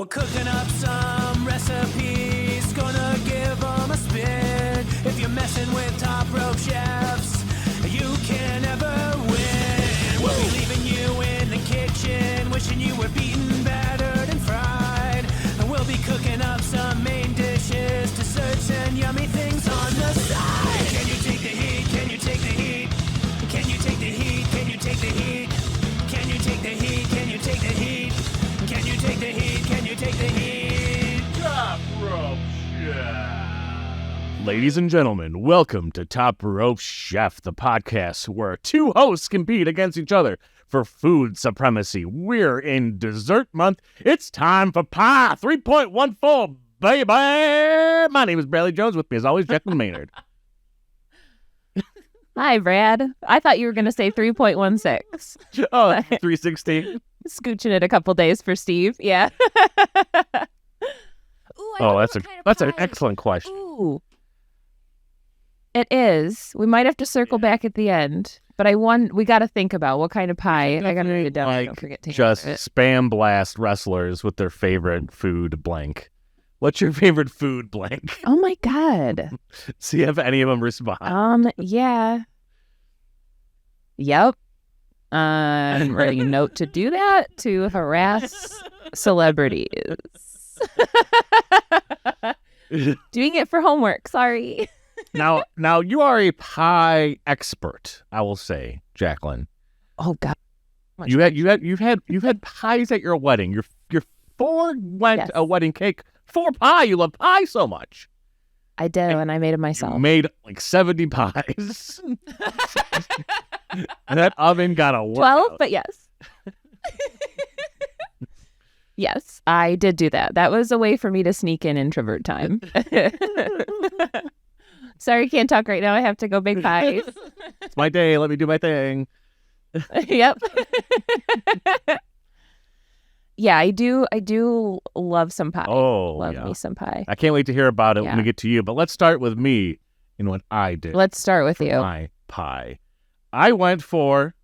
We're cooking up some recipes, gonna give them a spin. If you're messing with top rope chefs, you can never win. We'll be leaving you in the kitchen, wishing you were beaten, battered, and fried. And we'll be cooking up some main dishes, desserts, and yummy things on the side. Can you take the heat? Can you take the heat? Can you take the heat? Can you take the heat? Can you take the heat? Can you take the heat? Can you take the heat? Can you take the heat? Top Rope Chef. Ladies and gentlemen, welcome to Top Rope Chef, the podcast where two hosts compete against each other for food supremacy. We're in dessert month. It's time for pie 3.14, baby. My name is Bradley Jones. With me, as always, Jaclyn Maynard. Hi, Brad. I thought you were going to say 3.16. Oh, 316. Scooching it a couple days for Steve. Yeah. Oh, that's an excellent question. Ooh. It is. We might have to circle back at the end, but we got to think about what kind of pie. I got to write it down. Like, don't forget to just answer it. spam blast wrestlers with their favorite food blank. What's your favorite food blank? Oh my God. See if any of them respond. Yeah. Yep. Writing a note to do that, to harass celebrities. Doing it for homework. Sorry. Now you are a pie expert, I will say, Jaclyn. Oh God. You've had pies at your wedding. Your four went Yes. a wedding cake for pie. You love pie so much. I do, and I made it myself. You made like 70 pies. And that oven got a 12, but yes. Yes, I did do that. That was a way for me to sneak in introvert time. Sorry, can't talk right now. I have to go bake pies. It's my day. Let me do my thing. Yep. Yeah, I do love some pie. Oh, love yeah. me some pie. I can't wait to hear about it when Yeah. we get to you. But let's start with me and what I did. Let's start with you. My pie. I went for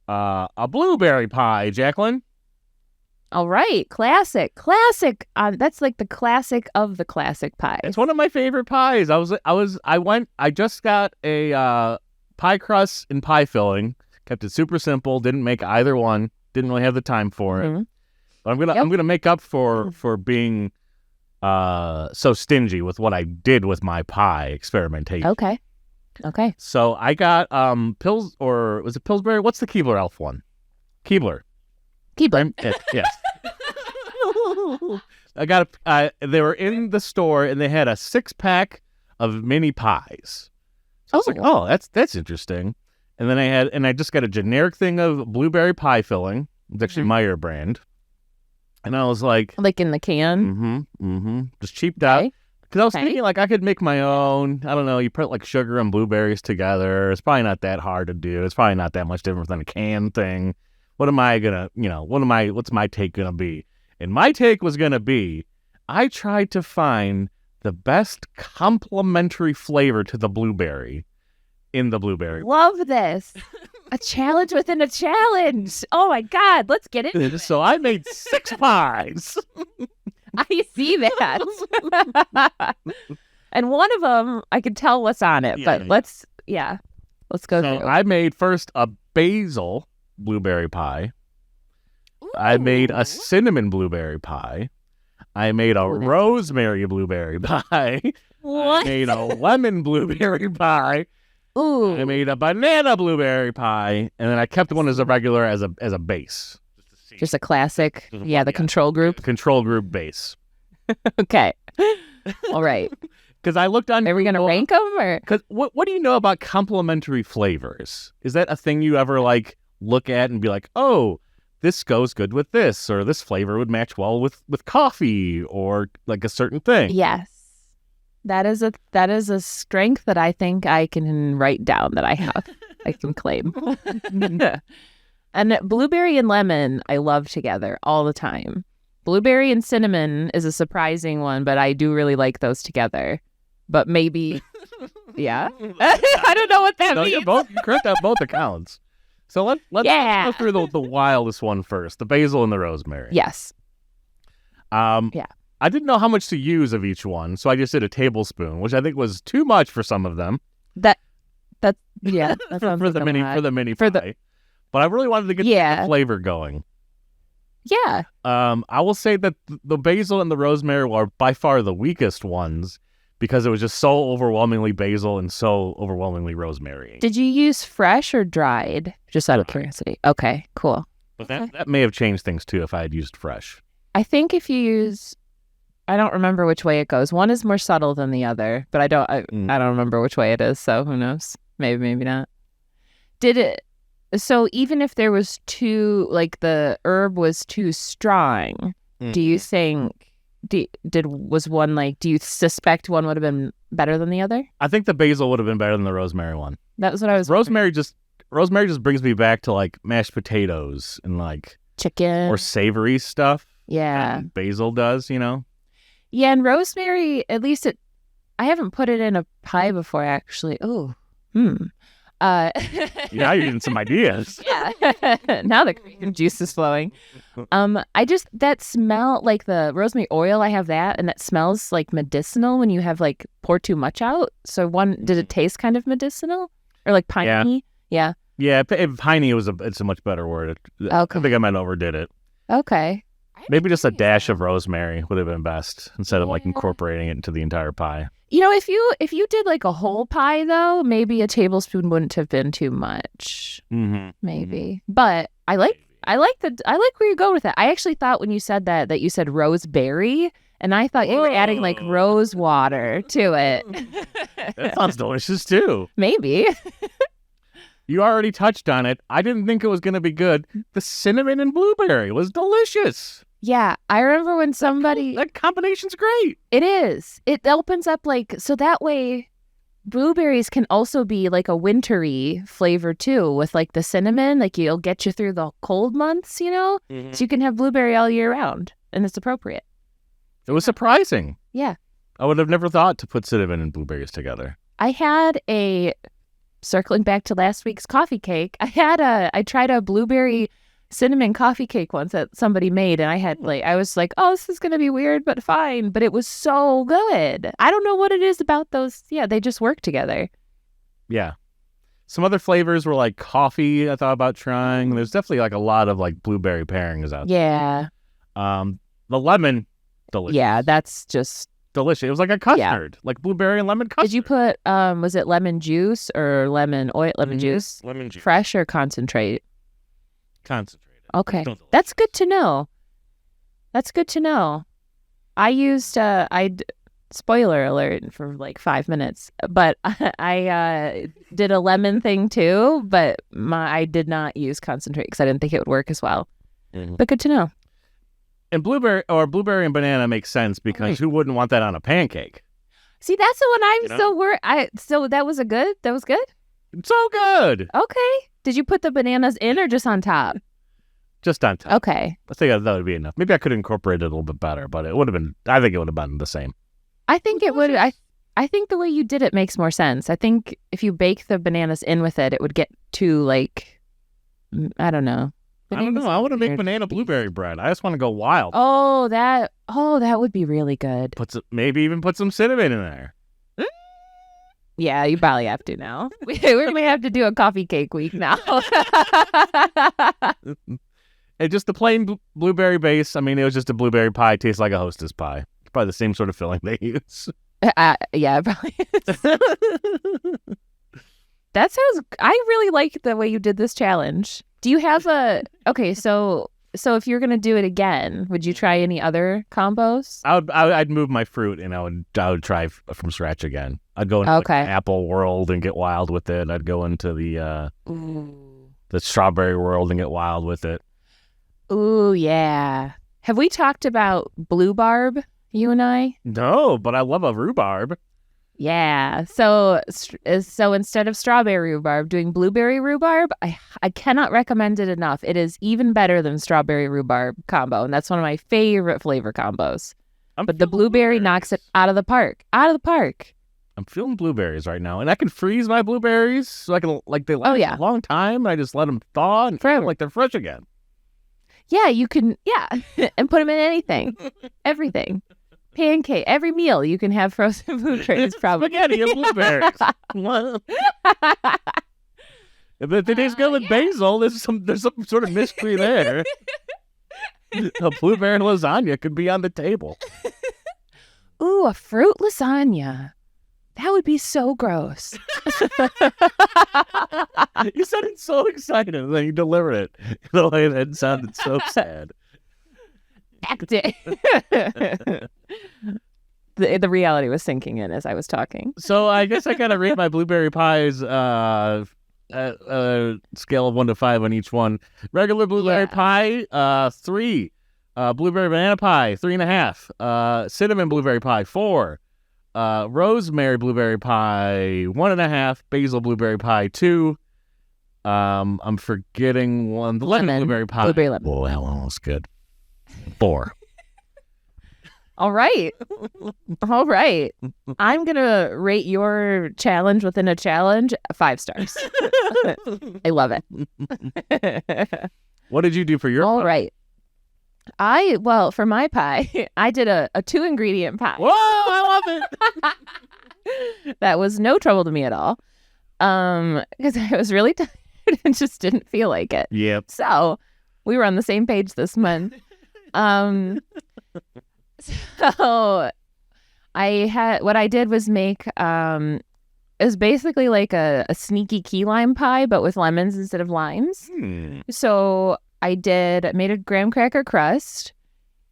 a blueberry pie, Jaclyn. All right, classic. That's like the classic of the classic pies. It's one of my favorite pies. I just got a pie crust and pie filling. Kept it super simple. Didn't make either one. Didn't really have the time for it. Mhm. But I'm gonna make up for being so stingy with what I did with my pie experimentation. Okay. So I got Pils, or was it Pillsbury? What's the Keebler Elf one? Keebler. Yes. I got they were in the store and they had a 6-pack of mini pies. So I was like, oh, that's interesting. And then I just got a generic thing of blueberry pie filling. It's actually Meyer brand. And I was like in the can. just cheaped out. Okay. Because I was Okay. thinking, like, I could make my own. I don't know. You put, like, sugar and blueberries together. It's probably not that hard to do. It's probably not that much different than a can thing. What am I going to, what's my take going to be? And my take was going to be, I tried to find the best complementary flavor to the blueberry in the blueberry. Love this. A challenge within a challenge. Oh my God, let's get into it. So I made 6 pies. I see that. And one of them, I could tell what's on it, but let's go So through. I made first a basil blueberry pie. I made a cinnamon blueberry pie. I made a rosemary blueberry pie. What? I made a lemon blueberry pie. Ooh. I made a banana blueberry pie, and then I kept one as a regular as a base. Just a classic. Yeah, the control group. Control group base. Okay. All right. Because I looked on. Are we going to rank them or? Because what do you know about complementary flavors? Is that a thing you ever like look at and be like, oh, this goes good with this, or this flavor would match well with coffee, or like a certain thing? Yes. That is a strength that I think I can write down that I have. I can claim. And blueberry and lemon, I love together all the time. Blueberry and cinnamon is a surprising one, but I do really like those together. But maybe, yeah. I don't know what that No, means. you correct on both accounts. So let's go through the wildest one first, the basil and the rosemary. Yes. Yeah. I didn't know how much to use of each one, so I just did a tablespoon, which I think was too much for some of them. That That for the mini pie. But I really wanted to get the flavor going. Yeah. I will say that the basil and the rosemary are by far the weakest ones because it was just so overwhelmingly basil and so overwhelmingly rosemary. Did you use fresh or dried? Just out of curiosity. Okay, cool. But that may have changed things too if I had used fresh. I think if you use, I don't remember which way it goes. One is more subtle than the other, but I don't remember which way it is. So who knows? Maybe not. So even if there was the herb was too strong, do you think, do you suspect one would have been better than the other? I think the basil would have been better than the rosemary one. That was what I was Rosemary just brings me back to like mashed potatoes and like chicken or savory stuff. Yeah. Basil does, Yeah, and rosemary, at least I haven't put it in a pie before actually. Oh. Yeah, you're getting some ideas. Yeah. Now the cream juice is flowing. That smell, like the rosemary oil, I have that, and that smells like medicinal when you have like pour too much out. So did it taste kind of medicinal or like piney? Yeah. Yeah, piney it's a much better word. Okay. I think I might have overdid it. Okay. Maybe just a dash of rosemary would have been best instead of like incorporating it into the entire pie. If you did like a whole pie though, maybe a tablespoon wouldn't have been too much. Mm-hmm. Maybe, but I like where you go with that. I actually thought when you said that you said roseberry, and I thought you were adding like rose water to it. That sounds delicious too. Maybe. You already touched on it. I didn't think it was going to be good. The cinnamon and blueberry was delicious. Yeah, I remember when somebody... That combination's great. It is. It opens up so that way blueberries can also be like a wintry flavor too with like the cinnamon. Like it'll get you through the cold months, Mm-hmm. So you can have blueberry all year round and it's appropriate. It was surprising. Yeah. I would have never thought to put cinnamon and blueberries together. I had circling back to last week's coffee cake, I tried a blueberry cinnamon coffee cake once that somebody made, and I was like, oh, this is gonna be weird but fine, but it was so good. I don't know what it is about those. Yeah, they just work together. Yeah. Some other flavors were like coffee I thought about trying. There's definitely like a lot of like blueberry pairings out there. Yeah. The lemon, delicious. Yeah, that's just delicious. It was like a custard, like blueberry and lemon custard. Did you put was it lemon juice or lemon oil? Lemon juice. Lemon juice. Fresh or concentrate? Concentrated. Okay, that's good to know. I used spoiler alert for like 5 minutes, but I did a lemon thing too, but I did not use concentrate because I didn't think it would work as well. Mm-hmm. But good to know. And blueberry and banana makes sense because who wouldn't want that on a pancake? See, that's the one I'm still worried. So that was good? That was good? So good. Okay. Did you put the bananas in or just on top? Just on top. Okay. I think that would be enough. Maybe I could incorporate it a little bit better, but I think it would have been the same. I think it would. I think the way you did it makes more sense. I think if you bake the bananas in with it, it would get too like, I don't know. I don't know. I want to make banana blueberry bread. I just want to go wild. Oh, that would be really good. Maybe even put some cinnamon in there. Yeah, you probably have to now. We may have to do a coffee cake week now. And just the plain blueberry base. I mean, it was just a blueberry pie. Tastes like a Hostess pie. It's probably the same sort of filling they use. Yeah, it probably is. That sounds... I really like the way you did this challenge. Do you have okay, so if you're going to do it again, would you try any other combos? I'd move my fruit and I would try from scratch again. I'd go into like, apple world and get wild with it. I'd go into the strawberry world and get wild with it. Ooh, yeah. Have we talked about rhubarb, you and I? No, but I love a rhubarb. Yeah. So instead of strawberry rhubarb, doing blueberry rhubarb, I cannot recommend it enough. It is even better than strawberry rhubarb combo, and that's one of my favorite flavor combos. But the blueberry knocks it out of the park. Out of the park. I'm feeling blueberries right now, and I can freeze my blueberries so I can they last a long time. And I just let them thaw and feel like they're fresh again. Yeah, you can, and put them in anything, everything. Pancake, every meal you can have frozen blueberries, probably. Spaghetti and blueberries. What? If it tastes good with basil, there's some sort of mystery there. A blueberry lasagna could be on the table. Ooh, a fruit lasagna. That would be so gross. You said it so excited, and then you delivered it in a way that sounded so sad. Acting. The reality was sinking in as I was talking. So I guess I gotta rate my blueberry pies at a scale of 1 to 5 on each one. Regular blueberry pie, 3. Blueberry banana pie, 3.5. Cinnamon blueberry pie, 4. Rosemary blueberry pie, 1.5. Basil blueberry pie, 2. I'm forgetting one. The lemon blueberry pie. Blueberry lemon. Oh, that one was good. 4. All right. I'm going to rate your challenge within a challenge 5 stars. I love it. What did you do for your All pie? right. For my pie, I did a 2-ingredient pie. Whoa, I love it. That was no trouble to me at all. Because I was really tired and just didn't feel like it. Yep. So we were on the same page this month. So what I did was make it was basically like a sneaky key lime pie, but with lemons instead of limes. So I made a graham cracker crust,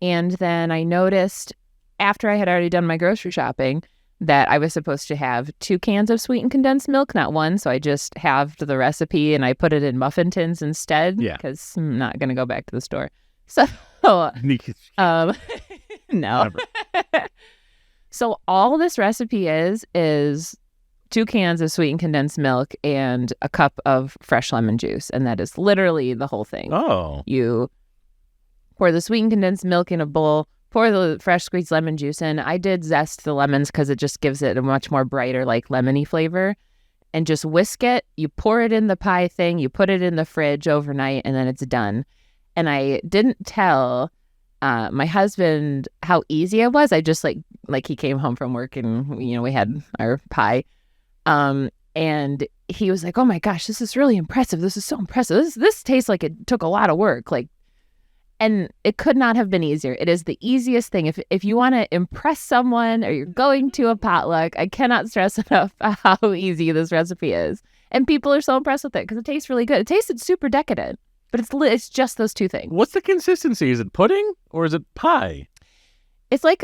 and then I noticed after I had already done my grocery shopping that I was supposed to have 2 cans of sweetened condensed milk, not 1. So I just halved the recipe and I put it in muffin tins instead. Yeah. Because I'm not going to go back to the store. So, no. So all this recipe is 2 cans of sweetened condensed milk and a cup of fresh lemon juice. And that is literally the whole thing. Oh. You pour the sweetened condensed milk in a bowl, pour the fresh squeezed lemon juice in. I did zest the lemons because it just gives it a much more brighter, like lemony flavor. And just whisk it. You pour it in the pie thing. You put it in the fridge overnight, and then it's done. And I didn't tell my husband how easy it was. I just like he came home from work and, we had our pie. And he was like, oh my gosh, this is really impressive. This is so impressive. This tastes like it took a lot of work. And it could not have been easier. It is the easiest thing. If you want to impress someone or you're going to a potluck, I cannot stress enough how easy this recipe is. And people are so impressed with it because it tastes really good. It tasted super decadent, but it's just those 2 things. What's the consistency? Is it pudding or is it pie? It's like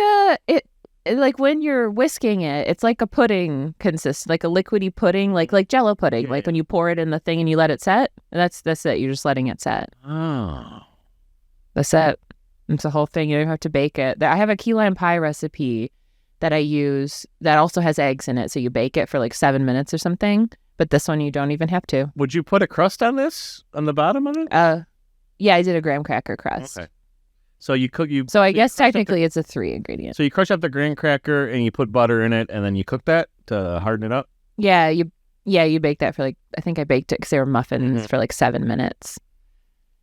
like when you're whisking it, it's like a pudding like a liquidy pudding, like Jell-O pudding. Yeah. Like when you pour it in the thing and you let it set. That's it. You're just letting it set. Oh. That's it. It's the whole thing. You don't have to bake it. I have a key lime pie recipe that I use that also has eggs in it. So you bake it for like 7 minutes or something. But this one you don't even have to. Would you put a crust on this, on the bottom of it? Yeah, I did a graham cracker crust. Okay. So you cook So I guess technically it's a 3-ingredient. So you crush up the graham cracker and you put butter in it, and then you cook that to harden it up? Yeah, you bake that for I think I baked it because they were muffins for 7 minutes.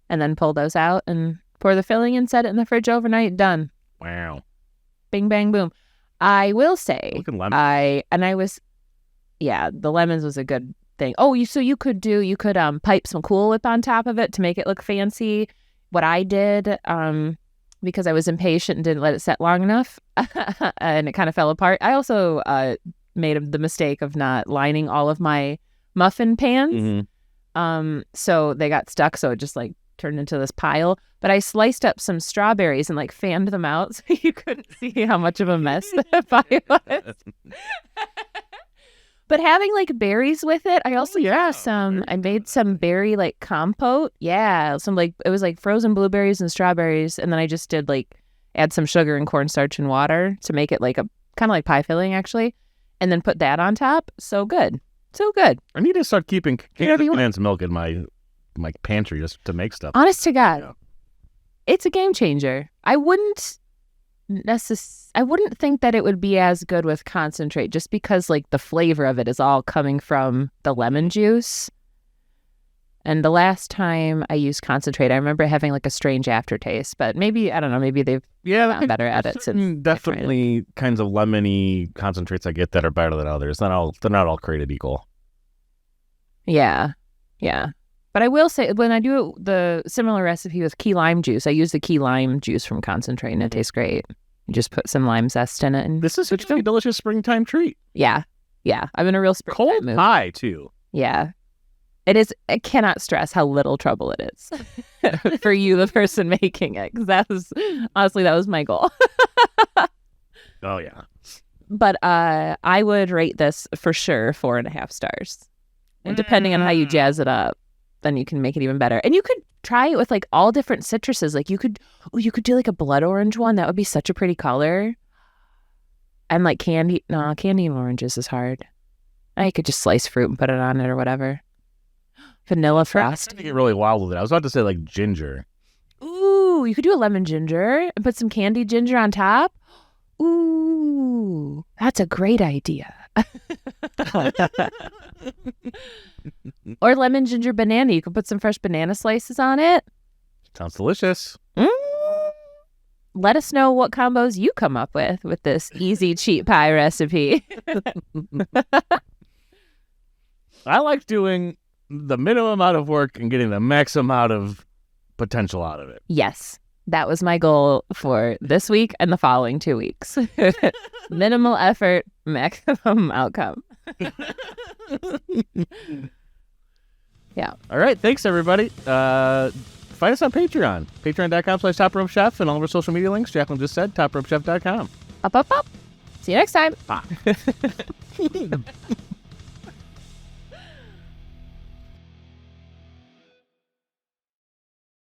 And then pull those out and pour the filling in, set it in the fridge overnight, done. Wow. Bing, bang, boom. I will say, Looking lemon. the lemons was a good thing. Oh, you could pipe some Cool Whip on top of it to make it look fancy. What I did, because I was impatient and didn't let it set long enough, and it kind of fell apart. I also made the mistake of not lining all of my muffin pans. So they got stuck, so it just turned into this pile. But I sliced up some strawberries and fanned them out so you couldn't see how much of a mess the pie was. But having berries with it, I also I made some berry compote. Yeah, some it was frozen blueberries and strawberries, and then I just did add some sugar and cornstarch and water to make it a kind of like pie filling actually, and then put that on top. So good. So good. I need to start keeping Whatever you want. condensed milk in my pantry just to make stuff. Honest to God, Yeah. It's a game changer. I wouldn't think that it would be as good with concentrate just because the flavor of it is all coming from the lemon juice. And the last time I used concentrate, I remember having like a strange aftertaste, but maybe, I don't know, maybe they've gotten better at it since. Definitely kinds of lemony concentrates I get that are better than others. They're not all created equal. Yeah. Yeah. But I will say, when I do the similar recipe with key lime juice, I use the key lime juice from concentrate, and it tastes great. You just put some lime zest in it. And This is a delicious springtime treat. yeah. Yeah. I'm in a real springtime Cold mood. pie, too. Yeah. It is. I cannot stress how little trouble it is for you, the person making it, because that was my goal. Oh, yeah. But I would rate this for sure 4.5 stars. And depending on how you jazz it up, then you can make it even better. And you could try it with like all different citruses. Like you could do like a blood orange one. That would be such a pretty color. And like candy and oranges is hard. I could just slice fruit and put it on it or whatever. Vanilla I'm frost. trying to get really wild with it. I was about to say like ginger. Ooh, you could do a lemon ginger and put some candied ginger on top. Ooh, that's a great idea. Or lemon ginger banana. You could put some fresh banana slices on it. Sounds delicious. Let us know what combos you come up with this easy cheat pie recipe. I like doing the minimum amount of work and getting the max amount of potential out of it. Yes, that was my goal for this week and the following 2 weeks. Minimal effort, maximum outcome. Yeah. All right. Thanks, everybody. Find us on Patreon. Patreon.com/TopRopeChef and all of our social media links. Jaclyn just said topropechef.com. Up, up, up. See you next time. Bye.